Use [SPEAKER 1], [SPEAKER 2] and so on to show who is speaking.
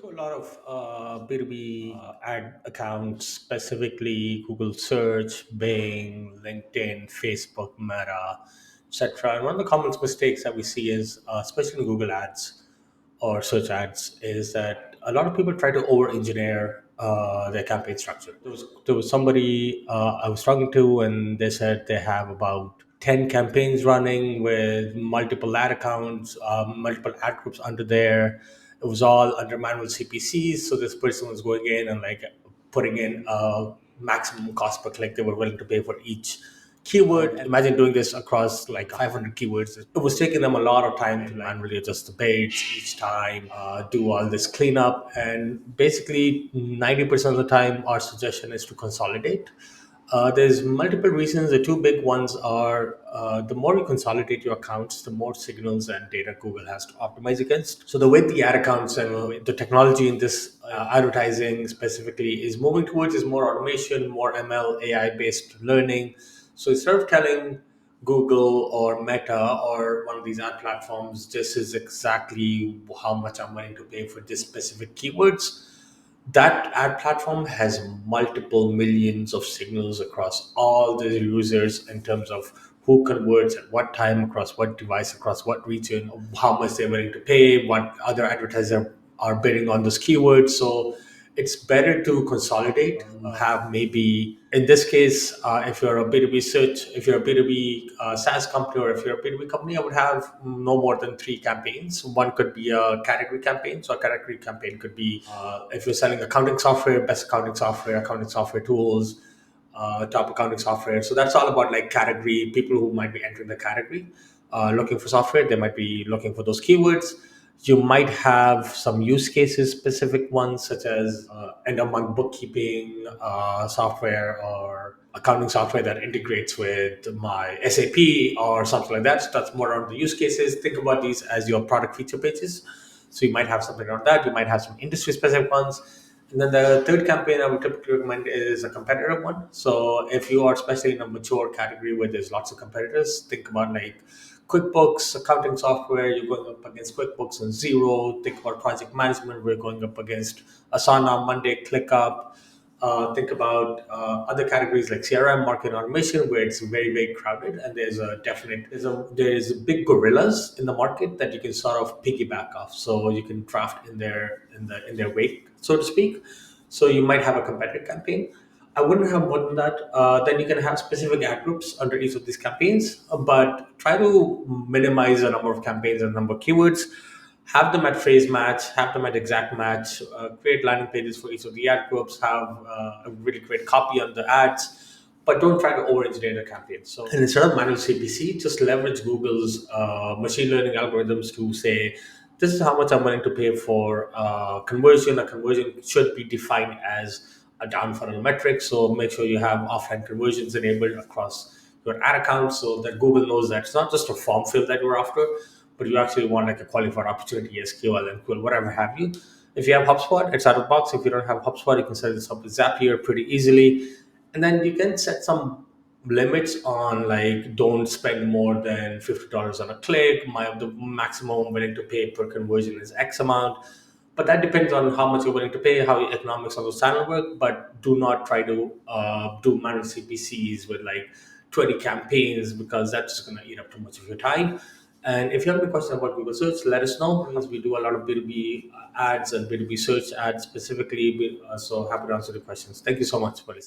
[SPEAKER 1] So a lot of B2B ad accounts, specifically Google Search, Bing, LinkedIn, Facebook, Meta, etc. And one of the common mistakes that we see is, especially in Google Ads or search ads, is that a lot of people try to over-engineer their campaign structure. There was somebody I was talking to, and they said they have about 10 campaigns running with multiple ad accounts, multiple ad groups under there. It was all under manual CPCs. So this person was going in and like putting in a maximum cost per click they were willing to pay for each keyword. Imagine doing this across like 500 keywords. It was taking them a lot of time to manually adjust the page each time, do all this cleanup. And basically, 90% of the time, our suggestion is to consolidate. There's multiple reasons. The two big ones are, the more you consolidate your accounts, the more signals and data Google has to optimize against. So the way the ad accounts and the technology in this advertising specifically is moving towards is more automation, more ML, AI based learning. So instead of telling Google or Meta or one of these ad platforms, this is exactly how much I'm willing to pay for this specific keywords, that ad platform has multiple millions of signals across all the users in terms of who converts at what time, across what device, across what region, how much they're willing to pay, what other advertisers are bidding on those keywords. So it's better to consolidate, have maybe in this case, if you're a B2B search, if you're a B2B SaaS company, or if you're a B2B company, I would have no more than three campaigns. One could be a category campaign. So a category campaign could be, if you're selling accounting software, best accounting software tools, top accounting software. So that's all about like category, people who might be entering the category, looking for software. They might be looking for those keywords. You might have some use cases, specific ones, such as end of month bookkeeping software or accounting software that integrates with my SAP or something like that. So that's more on the use cases. Think about these as your product feature pages. So you might have something on that. You might have some industry specific ones. And then the third campaign I would typically recommend is a competitive one. So if you are especially in a mature category where there's lots of competitors, think about like QuickBooks, accounting software, you're going up against QuickBooks and Zero. Think about project management, we're going up against Asana, Monday, ClickUp. Think about other categories like CRM, marketing automation, where it's very, very crowded, and there's big gorillas in the market that you can sort of piggyback off. So you can draft in their wake, so to speak. So you might have a competitive campaign. I wouldn't have more than that. Then you can have specific ad groups under each of these campaigns, but try to minimize the number of campaigns and number of keywords. Have them at phrase match, have them at exact match, create landing pages for each of the ad groups, have a really great copy on the ads, but don't try to over-engineer the campaign. So, and instead of manual CPC, just leverage Google's machine learning algorithms to say, this is how much I'm willing to pay for conversion. A conversion should be defined as a down funnel metric. So make sure you have offline conversions enabled across your ad account so that Google knows that it's not just a form fill that you're after, but you actually want like a qualified opportunity, SQL, and whatever have you. If you have HubSpot, it's out of the box. If you don't have HubSpot, you can set this up with Zapier pretty easily. And then you can set some limits on like don't spend more than $50 on a click. The maximum I'm willing to pay per conversion is X amount. But that depends on how much you're willing to pay, how your economics on those channel work. But do not try to do manual CPCs with like 20 campaigns, because that's just going to eat up too much of your time. And if you have any questions about Google Search, let us know, because we do a lot of B2B ads and B2B search ads specifically. So happy to answer the questions. Thank you so much for listening.